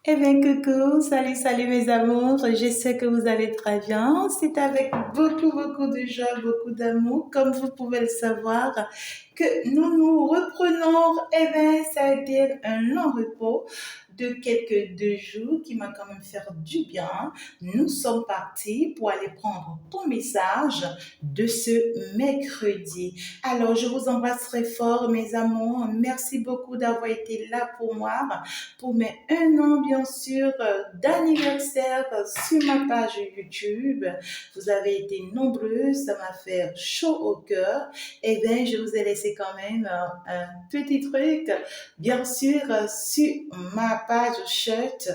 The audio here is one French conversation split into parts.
Eh bien, coucou, salut, salut mes amours. Je sais que vous allez très bien. C'est avec beaucoup, beaucoup de joie, beaucoup d'amour, comme vous pouvez le savoir, que nous nous reprenons. Eh bien, ça a été un long repos de quelques 2 jours qui m'a quand même fait du bien. Nous sommes partis pour aller prendre ton message de ce mercredi. Alors, je vous embrasse très fort, mes amours. Merci beaucoup d'avoir été là pour moi pour mes 1 an, bien sûr, d'anniversaire sur ma page YouTube. Vous avez été nombreux, ça m'a fait chaud au cœur. Eh bien, je vous ai laissé quand même un petit truc, bien sûr, sur ma page chute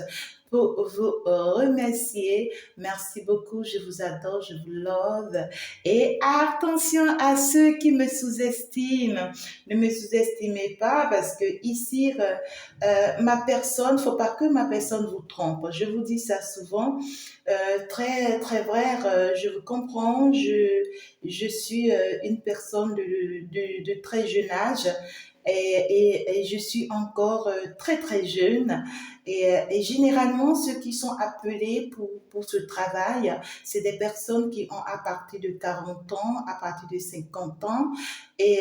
pour vous remercier. Merci beaucoup, je vous adore, je vous love. Et attention à ceux qui me sous-estiment. Ne me sous-estimez pas parce que ici, ma personne, faut pas que ma personne vous trompe. Je vous dis ça souvent, très très vrai. Je vous comprends. Je suis une personne de très jeune âge. Et je suis encore très très jeune et généralement ceux qui sont appelés pour ce travail c'est des personnes qui ont à partir de 40 ans, à partir de 50 ans et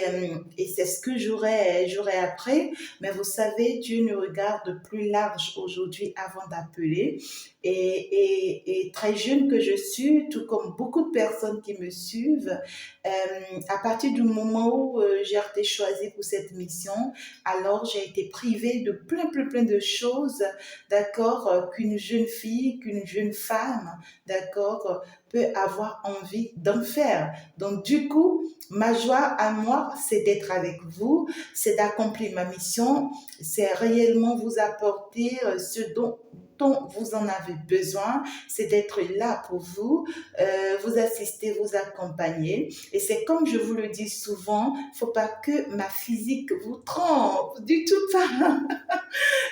c'est ce que j'aurais après. Mais vous savez, Dieu nous regarde plus large aujourd'hui avant d'appeler. Et très jeune que je suis, tout comme beaucoup de personnes qui me suivent, à partir du moment où j'ai été choisie pour cette mission, alors j'ai été privée de plein de choses, d'accord, qu'une jeune fille, qu'une jeune femme, d'accord, peut avoir envie d'en faire. Donc du coup, ma joie à moi, c'est d'être avec vous, c'est d'accomplir ma mission, c'est réellement vous apporter ce dont vous en avez besoin, c'est d'être là pour vous, vous assister, vous accompagner. Et c'est comme je vous le dis souvent, faut pas que ma physique vous trompe, du tout pas.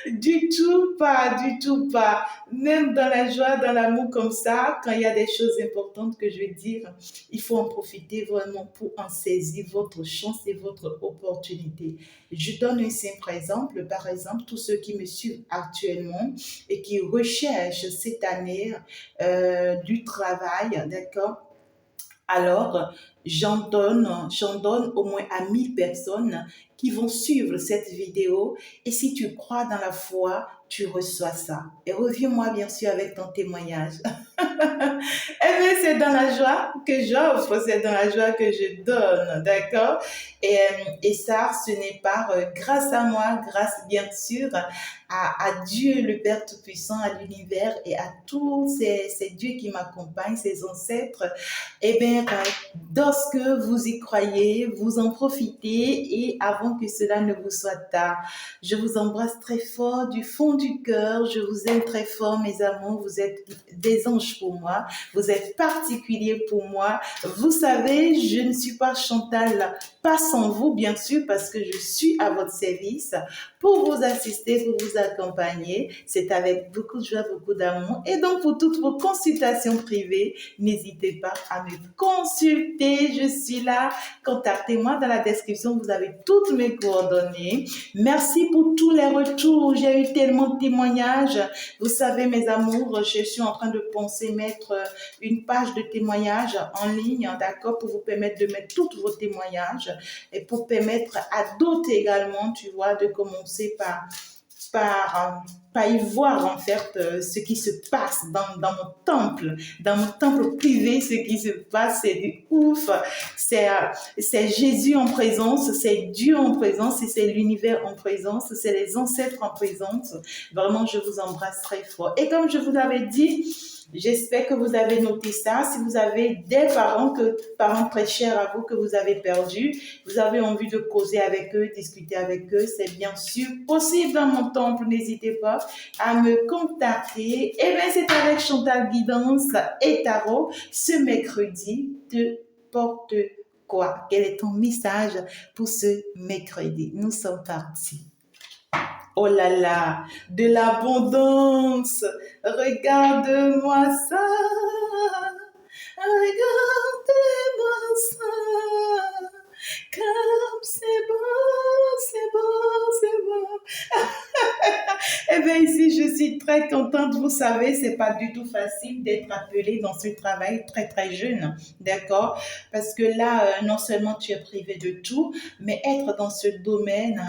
Du tout pas, du tout pas. Même dans la joie, dans l'amour comme ça, quand il y a des choses importantes que je veux dire, il faut en profiter vraiment pour en saisir votre chance et votre opportunité. Je donne un simple exemple. Par exemple, tous ceux qui me suivent actuellement et qui recherchent cette année du travail, d'accord? Alors, j'en donne au moins à 1000 personnes qui vont suivre cette vidéo. Et si tu crois dans la foi, tu reçois ça. Et reviens-moi bien sûr avec ton témoignage. Eh bien, c'est dans la joie que j'offre, c'est dans la joie que je donne, d'accord? Et ça, ce n'est pas grâce à moi, grâce bien sûr à Dieu, le Père Tout-Puissant, à l'univers et à tous ces dieux qui m'accompagnent, ces ancêtres. Eh bien, lorsque vous y croyez, vous en profitez et avant que cela ne vous soit tard. Je vous embrasse très fort du fond du cœur. Je vous aime très fort, mes amours. Vous êtes des anges pour moi. Vous êtes particuliers pour moi. Vous savez, je ne suis pas Chantal, pas sans vous, bien sûr, parce que je suis à votre service pour vous assister, pour vous accompagner. C'est avec beaucoup de joie, beaucoup d'amour. Et donc, pour toutes vos consultations privées, n'hésitez pas à me consulter. Je suis là. Contactez-moi dans la description. Vous avez toutes mes coordonnées. Merci pour tous les retours. J'ai eu tellement de témoignages. Vous savez, mes amours, je suis en train de penser mettre une page de témoignages en ligne, d'accord, pour vous permettre de mettre tous vos témoignages et pour permettre à d'autres également, tu vois, de commencer par y voir en fait ce qui se passe dans mon temple privé, ce qui se passe, c'est du ouf, c'est Jésus en présence, c'est Dieu en présence, et c'est l'univers en présence, c'est les ancêtres en présence. Vraiment, je vous embrasse très fort. Et comme je vous l'avais dit, j'espère que vous avez noté ça. Si vous avez des parents très chers à vous que vous avez perdus, vous avez envie de causer avec eux, discuter avec eux, c'est bien sûr possible dans mon temple. N'hésitez pas à me contacter. Et bien, c'est avec Chantal Guidance et Tarot ce mercredi de porte quoi? Quel est ton message pour ce mercredi? Nous sommes partis. Oh là là, de l'abondance. Regarde-moi ça. Regarde-moi ça. Comme c'est bon, c'est bon. Eh bien, ici, je suis très contente. Vous savez, c'est pas du tout facile d'être appelé dans ce travail très, très jeune. D'accord? Parce que là, non seulement tu es privé de tout, mais être dans ce domaine,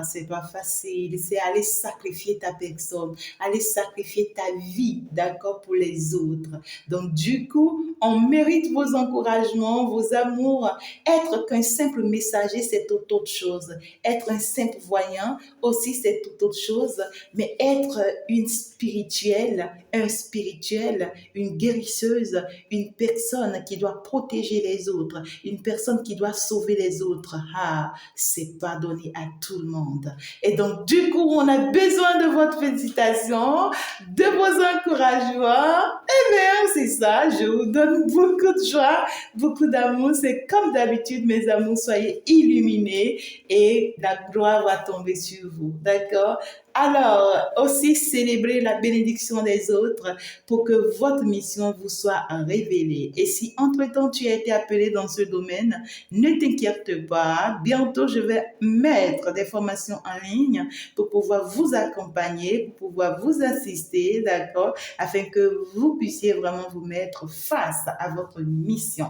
c'est pas facile. C'est aller sacrifier ta personne, aller sacrifier ta vie, d'accord, pour les autres. Donc, du coup, on mérite vos encouragements, vos amours. Être qu'un simple messager, c'est toute autre chose. Être un simple voyant aussi, c'est toute autre chose. Mais être une spirituelle, un spirituel, une guérisseuse, une personne qui doit protéger les autres, une personne qui doit sauver les autres, c'est pas donné à tout le monde. Et donc, du coup, on a besoin de votre félicitation, de vos encouragements. Eh bien, c'est ça, je vous donne beaucoup de joie, beaucoup d'amour. C'est comme d'habitude, mes amours, soyez illuminés et la gloire va tomber sur vous. D'accord? Alors, aussi célébrer la bénédiction des autres pour que votre mission vous soit révélée. Et si entre-temps tu as été appelé dans ce domaine, ne t'inquiète pas. Bientôt, je vais mettre des formations en ligne pour pouvoir vous accompagner, pour pouvoir vous assister, d'accord, afin que vous puissiez vraiment vous mettre face à votre mission.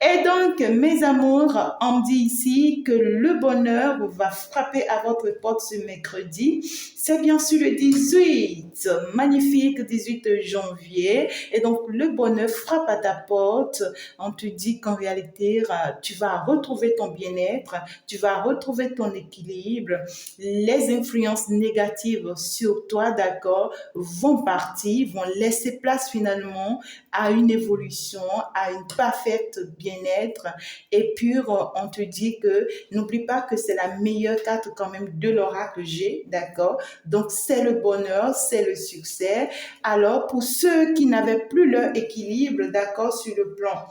Et donc, mes amours, on me dit ici que le bonheur va frapper à votre porte ce mercredi. C'est bien sûr le 18, magnifique 18 janvier. Et donc, le bonheur frappe à ta porte. On te dit qu'en réalité, tu vas retrouver ton bien-être, tu vas retrouver ton équilibre. Les influences négatives sur toi, d'accord, vont partir, vont laisser place finalement à une évolution, à une parfaite bien-être. Et puis, on te dit que n'oublie pas que c'est la meilleure carte quand même de l'oracle G, d'accord? Donc, c'est le bonheur, c'est le succès. Alors, pour ceux qui n'avaient plus leur équilibre, d'accord, sur le plan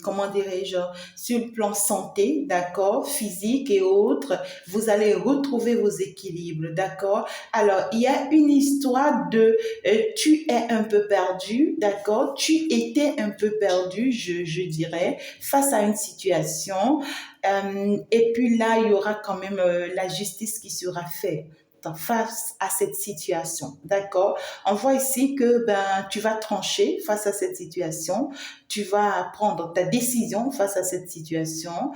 comment dirais-je, sur le plan santé, d'accord, physique et autres, vous allez retrouver vos équilibres, d'accord. Alors, il y a une histoire de tu es un peu perdu, d'accord, tu étais un peu perdu, je dirais, face à une situation. Et puis là, il y aura quand même la justice qui sera faite face à cette situation, d'accord? On voit ici que tu vas trancher face à cette situation, tu vas prendre ta décision face à cette situation,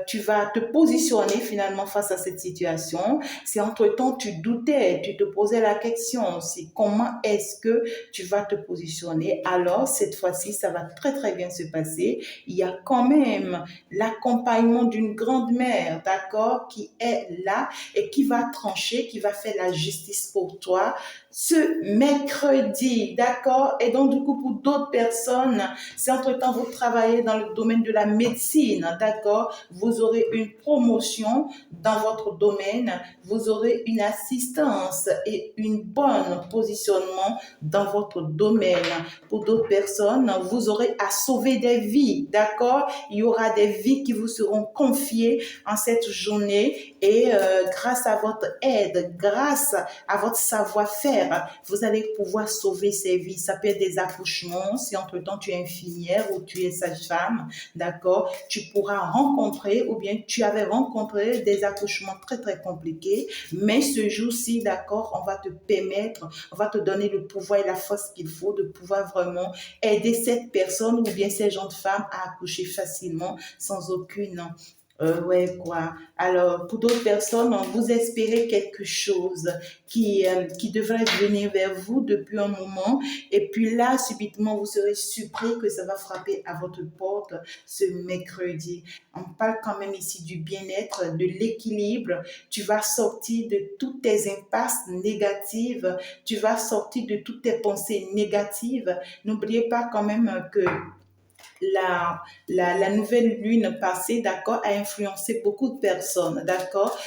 tu vas te positionner finalement face à cette situation. Si entre-temps tu doutais, tu te posais la question, c'est comment est-ce que tu vas te positionner, alors cette fois-ci, ça va très très bien se passer. Il y a quand même l'accompagnement d'une grande mère, d'accord, qui est là et qui va trancher, qui va faire la justice pour toi ce mercredi, d'accord? Et donc, du coup, pour d'autres personnes, si entre-temps vous travaillez dans le domaine de la médecine, d'accord, vous aurez une promotion dans votre domaine, vous aurez une assistance et une bonne positionnement dans votre domaine. Pour d'autres personnes, vous aurez à sauver des vies, d'accord? Il y aura des vies qui vous seront confiées en cette journée et grâce à votre aide, grâce à votre savoir-faire, vous allez pouvoir sauver ces vies. Ça peut être des accouchements, si entre-temps tu es infirmière ou tu es sage-femme, d'accord, tu pourras rencontrer ou bien tu avais rencontré des accouchements très très compliqués, mais ce jour-ci, d'accord, on va te permettre, on va te donner le pouvoir et la force qu'il faut de pouvoir vraiment aider cette personne ou bien ces jeunes femmes à accoucher facilement sans aucune ouais, quoi. Alors, pour d'autres personnes, vous espérez quelque chose qui devrait venir vers vous depuis un moment. Et puis là, subitement, vous serez surpris que ça va frapper à votre porte ce mercredi. On parle quand même ici du bien-être, de l'équilibre. Tu vas sortir de toutes tes impasses négatives. Tu vas sortir de toutes tes pensées négatives. N'oubliez pas quand même que la nouvelle lune passée, d'accord, a influencé beaucoup de personnes, d'accord,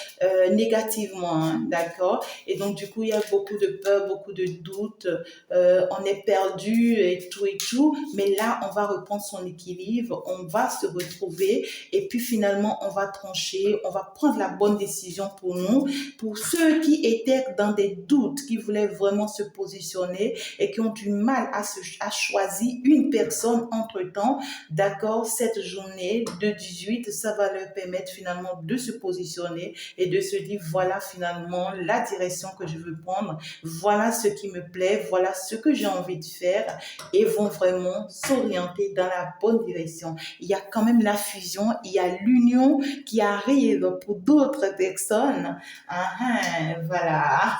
négativement, hein, d'accord. Et donc, du coup, il y a beaucoup de peur, beaucoup de doutes, on est perdu et tout. Mais là, on va reprendre son équilibre, on va se retrouver et puis finalement, on va trancher, on va prendre la bonne décision pour nous. Pour ceux qui étaient dans des doutes, qui voulaient vraiment se positionner et qui ont du mal à choisir une personne entre-temps, d'accord, cette journée de 18, ça va leur permettre finalement de se positionner et de se dire, voilà finalement la direction que je veux prendre, voilà ce qui me plaît, voilà ce que j'ai envie de faire et vont vraiment s'orienter dans la bonne direction. Il y a quand même la fusion, il y a l'union qui arrive pour d'autres personnes. Ah, voilà.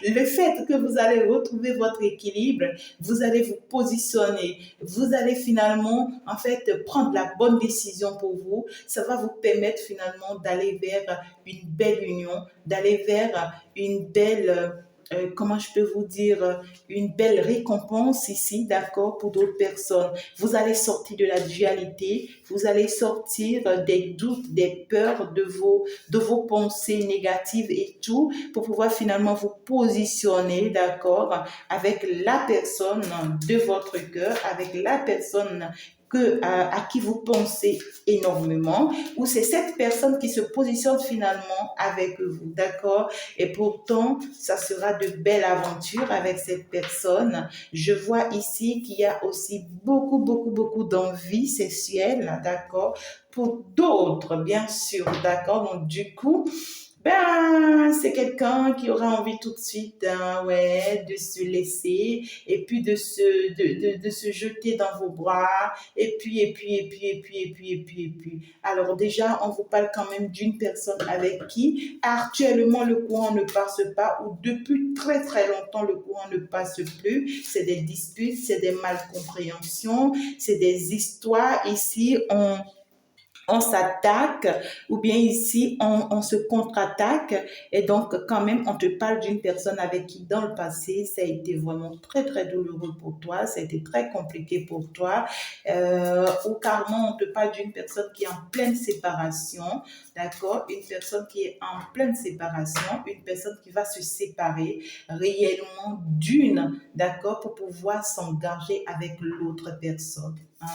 Le fait que vous allez retrouver votre équilibre, vous allez vous positionner, vous allez finalement, en fait, prendre la bonne décision pour vous. Ça va vous permettre finalement d'aller vers une belle union, d'aller vers une belle comment je peux vous dire, une belle récompense ici, d'accord, pour d'autres personnes. Vous allez sortir de la dualité, vous allez sortir des doutes, des peurs de vos pensées négatives et tout, pour pouvoir finalement vous positionner, d'accord, avec la personne de votre cœur, avec la personne à qui vous pensez énormément, ou c'est cette personne qui se positionne finalement avec vous, d'accord? Et pourtant, ça sera de belles aventures avec cette personne. Je vois ici qu'il y a aussi beaucoup, beaucoup, beaucoup d'envie sexuelle, d'accord? Pour d'autres, bien sûr, d'accord? Donc, du coup, ben, c'est quelqu'un qui aura envie tout de suite, hein, ouais, de se laisser et puis de se jeter dans vos bras et puis. Alors déjà, on vous parle quand même d'une personne avec qui actuellement le courant ne passe pas ou depuis très très longtemps le courant ne passe plus. C'est des disputes, c'est des malcompréhensions, c'est des histoires. Ici, on s'attaque ou bien ici on se contre-attaque et donc quand même on te parle d'une personne avec qui dans le passé ça a été vraiment très très douloureux pour toi, ça a été très compliqué pour toi ou carrément on te parle d'une personne qui est en pleine séparation, d'accord, une personne qui est en pleine séparation, une personne qui va se séparer réellement d'une, d'accord, pour pouvoir s'engager avec l'autre personne, hein.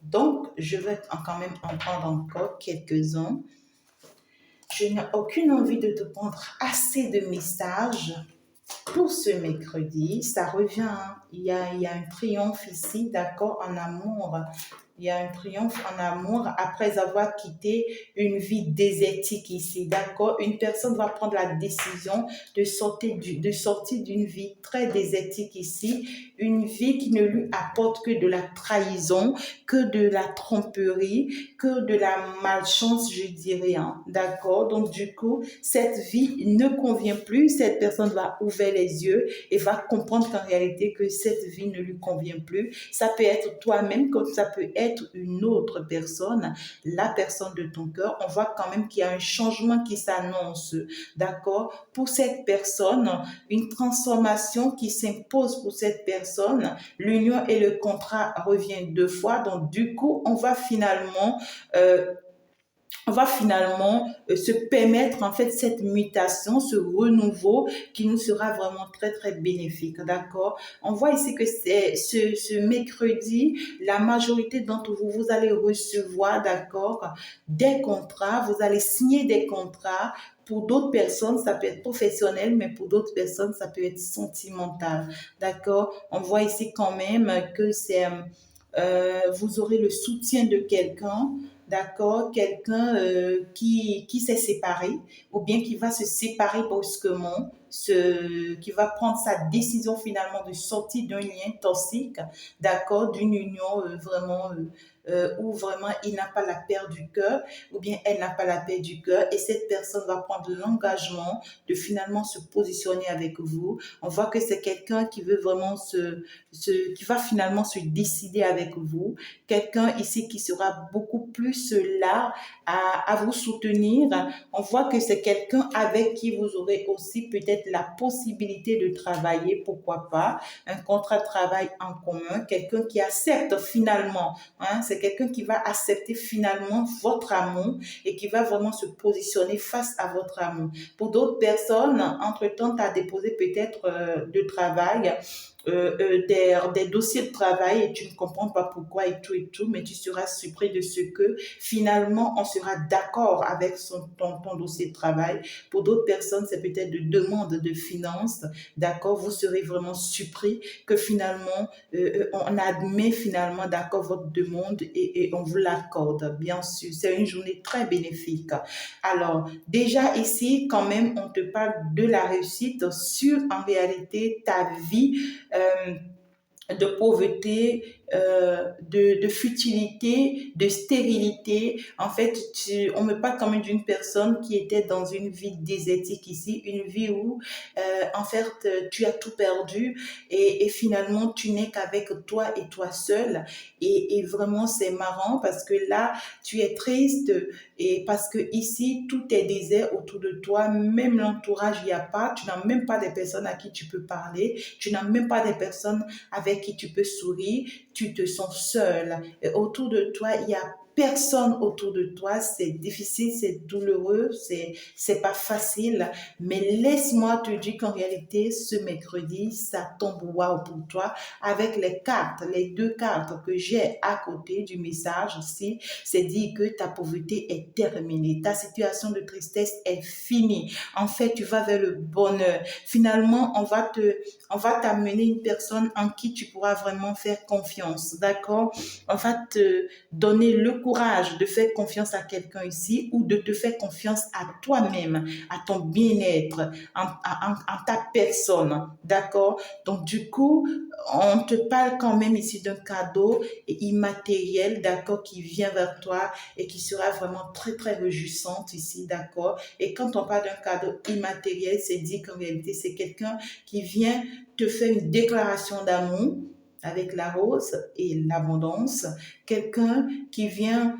Donc, je vais quand même en prendre encore quelques-uns. Je n'ai aucune envie de te prendre assez de messages pour ce mercredi. Ça revient, hein. Il y a un triomphe ici, d'accord, en amour. Il y a un triomphe en amour après avoir quitté une vie désertique ici, d'accord? Une personne va prendre la décision de sortir d'une vie très désertique ici, une vie qui ne lui apporte que de la trahison, que de la tromperie, que de la malchance, je dirais, hein, d'accord? Donc, du coup, cette vie ne convient plus, cette personne va ouvrir les yeux et va comprendre qu'en réalité, que cette vie ne lui convient plus. Ça peut être toi-même, comme ça peut être une autre personne, la personne de ton cœur. On voit quand même qu'il y a un changement qui s'annonce, d'accord? Pour cette personne, une transformation qui s'impose pour cette personne. L'union et le contrat reviennent deux fois. Donc, du coup, euh, on va finalement se permettre en fait cette mutation, ce renouveau qui nous sera vraiment très très bénéfique, d'accord? On voit ici que c'est ce mercredi, la majorité d'entre vous, vous allez recevoir, d'accord, des contrats, vous allez signer des contrats. Pour d'autres personnes, ça peut être professionnel, mais pour d'autres personnes, ça peut être sentimental, d'accord? On voit ici quand même que vous aurez le soutien de quelqu'un, d'accord, quelqu'un qui s'est séparé ou bien qui va se séparer brusquement, qui va prendre sa décision finalement de sortir d'un lien toxique, d'accord, d'une union où vraiment il n'a pas la paix du cœur ou bien elle n'a pas la paix du cœur et cette personne va prendre l'engagement de finalement se positionner avec vous. On voit que c'est quelqu'un qui veut vraiment qui va finalement se décider avec vous, quelqu'un ici qui sera beaucoup plus là à vous soutenir. On voit que c'est quelqu'un avec qui vous aurez aussi peut-être la possibilité de travailler, pourquoi pas, un contrat de travail en commun, quelqu'un qui accepte finalement, hein, c'est quelqu'un qui va accepter finalement votre amour et qui va vraiment se positionner face à votre amour. Pour d'autres personnes, entre-temps, tu as déposé peut-être de travail des dossiers de travail et tu ne comprends pas pourquoi et tout, mais tu seras surpris de ce que finalement on sera d'accord avec ton dossier de travail. Pour d'autres personnes, c'est peut-être de demande de finances, d'accord, vous serez vraiment surpris que finalement on admet finalement d'accord votre demande et on vous l'accorde, bien sûr. C'est une journée très bénéfique. Alors, déjà ici, quand même, on te parle de la réussite sur en réalité ta vie. De pauvreté, de futilité, de stérilité. En fait, on me parle quand même d'une personne qui était dans une vie désertique ici, une vie où, en fait, tu as tout perdu et finalement, tu n'es qu'avec toi et toi seul. Et vraiment, c'est marrant parce que là, tu es triste et parce que ici, tout est désert autour de toi, même l'entourage, il n'y a pas, tu n'as même pas des personnes à qui tu peux parler, tu n'as même pas des personnes avec qui tu peux sourire, tu te sens seul. Et autour de toi, il y a personne autour de toi, c'est difficile, c'est douloureux, c'est pas facile, mais laisse-moi te dire qu'en réalité, ce mercredi, ça tombe waouh pour toi avec les cartes, les deux cartes que j'ai à côté du message ici, c'est dire que ta pauvreté est terminée, ta situation de tristesse est finie. En fait, tu vas vers le bonheur. Finalement, on va t'amener une personne en qui tu pourras vraiment faire confiance, d'accord? On va te donner le courage de faire confiance à quelqu'un ici ou de te faire confiance à toi-même, à ton bien-être, en ta personne, d'accord? Donc, du coup, on te parle quand même ici d'un cadeau immatériel, d'accord, qui vient vers toi et qui sera vraiment très, très réjouissante ici, d'accord? Et quand on parle d'un cadeau immatériel, c'est dit qu'en réalité, c'est quelqu'un qui vient te faire une déclaration d'amour avec la rose et l'abondance, quelqu'un qui vient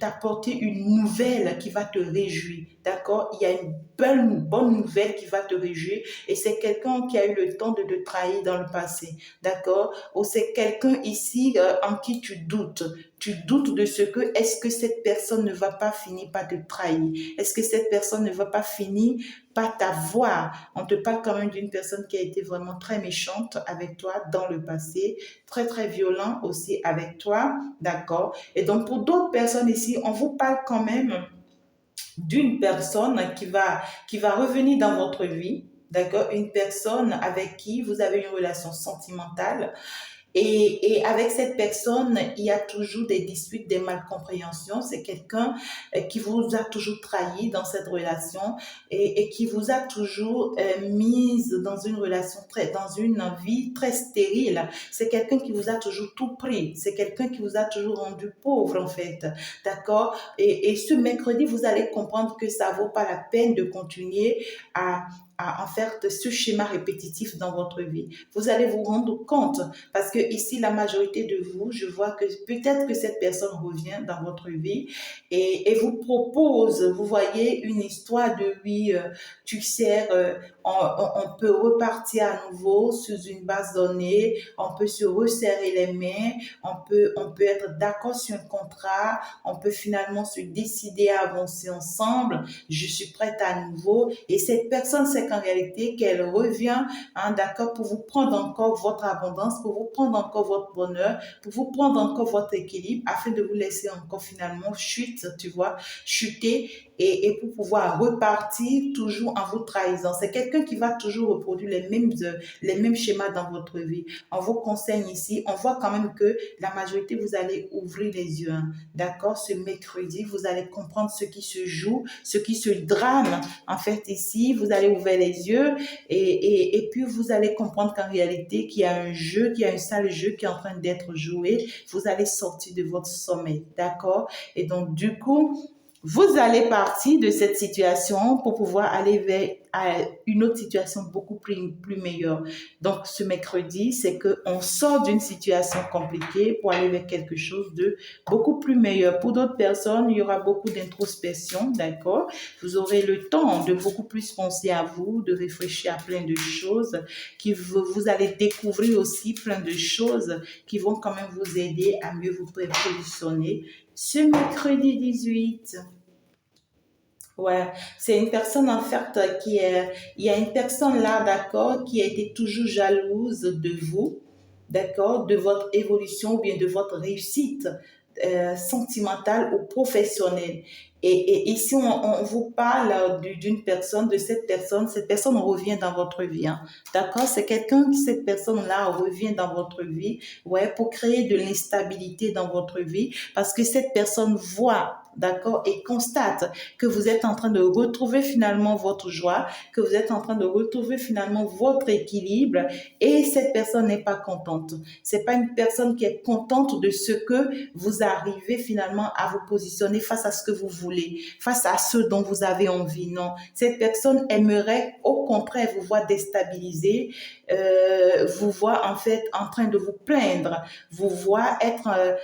t'apporter une nouvelle qui va te réjouir, d'accord? Il y a une bonne nouvelle qui va te réjouir et c'est quelqu'un qui a eu le temps de te trahir dans le passé, d'accord? Ou c'est quelqu'un ici en qui tu doutes de ce que, est-ce que cette personne ne va pas finir par te trahir? Est-ce que cette personne ne va pas finir par t'avoir? On te parle quand même d'une personne qui a été vraiment très méchante avec toi dans le passé, très très violent aussi avec toi, d'accord? Et donc pour d'autres personnes ici, on vous parle quand même d'une personne qui va revenir dans votre vie, d'accord? Une personne avec qui vous avez une relation sentimentale, et avec cette personne, il y a toujours des disputes, des malcompréhensions. C'est quelqu'un qui vous a toujours trahi dans cette relation et qui vous a toujours mise dans une relation dans une vie très stérile. C'est quelqu'un qui vous a toujours tout pris. C'est quelqu'un qui vous a toujours rendu pauvre, en fait. D'accord? Et ce mercredi, vous allez comprendre que ça vaut pas la peine de continuer à en faire ce schéma répétitif dans votre vie. Vous allez vous rendre compte parce que ici, la majorité de vous, je vois que peut-être que cette personne revient dans votre vie et vous propose, vous voyez, une histoire de oui, tu sais, on peut repartir à nouveau sous une base donnée, on peut se resserrer les mains, on peut être d'accord sur un contrat, on peut finalement se décider à avancer ensemble, je suis prête à nouveau. Et cette personne sait qu'en réalité, qu'elle revient, hein, d'accord, pour vous prendre encore votre abondance, pour vous prendre encore votre bonheur, pour vous prendre encore votre équilibre, afin de vous laisser encore finalement chuter et pour pouvoir repartir toujours en vous trahissant. C'est quelqu'un qui va toujours reproduire les mêmes schémas dans votre vie. On vous conseille ici, on voit quand même que la majorité, vous allez ouvrir les yeux, hein, d'accord? Ce mercredi, vous allez comprendre ce qui se joue, ce qui se drame. En fait, ici, vous allez ouvrir les yeux et puis vous allez comprendre qu'en réalité, qu'il y a un jeu, qu'il y a un sale jeu qui est en train d'être joué. Vous allez sortir de votre sommeil, d'accord? Et donc, du coup, vous allez partir de cette situation pour pouvoir aller vers une autre situation beaucoup plus meilleure. Donc, ce mercredi, c'est qu'on sort d'une situation compliquée pour aller vers quelque chose de beaucoup plus meilleur. Pour d'autres personnes, il y aura beaucoup d'introspection, d'accord? Vous aurez le temps de beaucoup plus penser à vous, de réfléchir à plein de choses, vous allez découvrir aussi plein de choses qui vont quand même vous aider à mieux vous positionner ce mercredi 18. Ouais, c'est une personne en fait qui est, il y a une personne là, d'accord, qui a été toujours jalouse de vous, d'accord, de votre évolution ou bien de votre réussite sentimentale ou professionnelle. Et ici, on vous parle d'une personne, de cette personne revient dans votre vie, hein, d'accord? C'est quelqu'un qui, cette personne-là revient dans votre vie, ouais, pour créer de l'instabilité dans votre vie, parce que cette personne voit, d'accord, et constate que vous êtes en train de retrouver finalement votre joie, que vous êtes en train de retrouver finalement votre équilibre et cette personne n'est pas contente. C'est pas une personne qui est contente de ce que vous arrivez finalement à vous positionner face à ce que vous voulez, face à ce dont vous avez envie. Non, cette personne aimerait au contraire vous voir déstabilisé, vous voir en fait en train de vous plaindre, vous voir être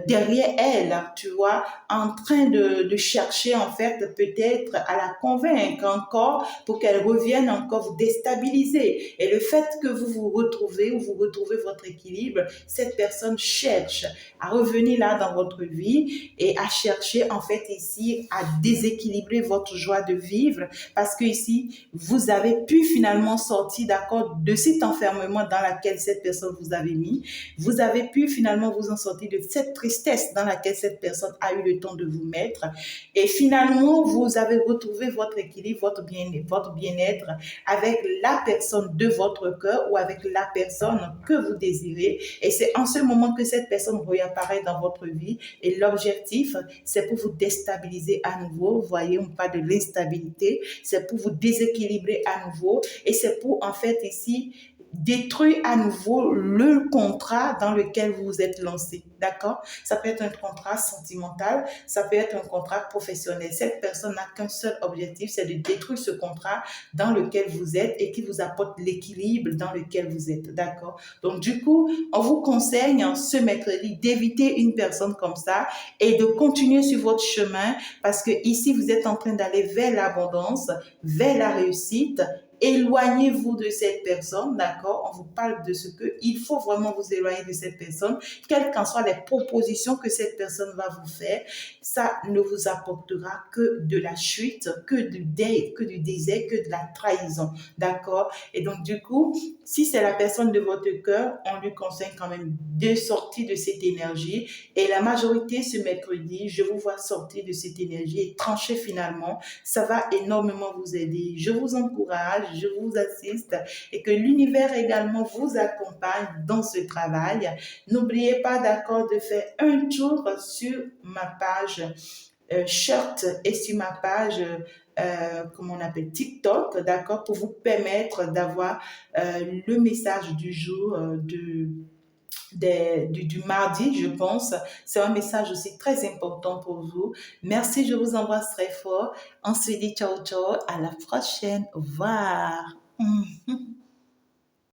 derrière elle, tu vois, en train de chercher en fait peut-être à la convaincre encore pour qu'elle revienne encore vous déstabiliser. Et le fait que vous vous retrouvez ou vous retrouvez votre équilibre, cette personne cherche à revenir là dans votre vie et à chercher en fait ici à déséquilibrer votre joie de vivre parce que ici vous avez pu finalement sortir d'accord de cet enfermement dans lequel cette personne vous avait mis. Vous avez pu finalement vous en sortir de cette tristesse dans laquelle cette personne a eu le temps de vous mettre. Et finalement, vous avez retrouvé votre équilibre, votre bien-être avec la personne de votre cœur ou avec la personne que vous désirez. Et c'est en ce moment que cette personne réapparaît dans votre vie. Et l'objectif, c'est pour vous déstabiliser à nouveau. Vous voyez, on parle de l'instabilité. C'est pour vous déséquilibrer à nouveau. Et c'est pour, en fait, ici, détruire à nouveau le contrat dans lequel vous vous êtes lancé. D'accord? Ça peut être un contrat sentimental, ça peut être un contrat professionnel. Cette personne n'a qu'un seul objectif, c'est de détruire ce contrat dans lequel vous êtes et qui vous apporte l'équilibre dans lequel vous êtes. D'accord? Donc, du coup, on vous conseille ce mercredi d'éviter une personne comme ça et de continuer sur votre chemin parce que ici, vous êtes en train d'aller vers l'abondance, vers la réussite. Éloignez-vous de cette personne, d'accord? On vous parle de ce que il faut vraiment vous éloigner de cette personne, quelles qu'en soient les propositions que cette personne va vous faire, ça ne vous apportera que de la chute, que du désert, que de la trahison, d'accord? Et donc, du coup, si c'est la personne de votre cœur, on lui conseille quand même de sortir de cette énergie. Et la majorité, ce mercredi, je vous vois sortir de cette énergie et trancher finalement. Ça va énormément vous aider. Je vous encourage, je vous assiste et que l'univers également vous accompagne dans ce travail. N'oubliez pas d'accord de faire un tour sur ma page Shirt et sur ma page comment on appelle TikTok, d'accord, pour vous permettre d'avoir le message du jour du mardi, je pense. C'est un message aussi très important pour vous. Merci, je vous embrasse très fort. On se dit ciao, ciao. À la prochaine. Au revoir.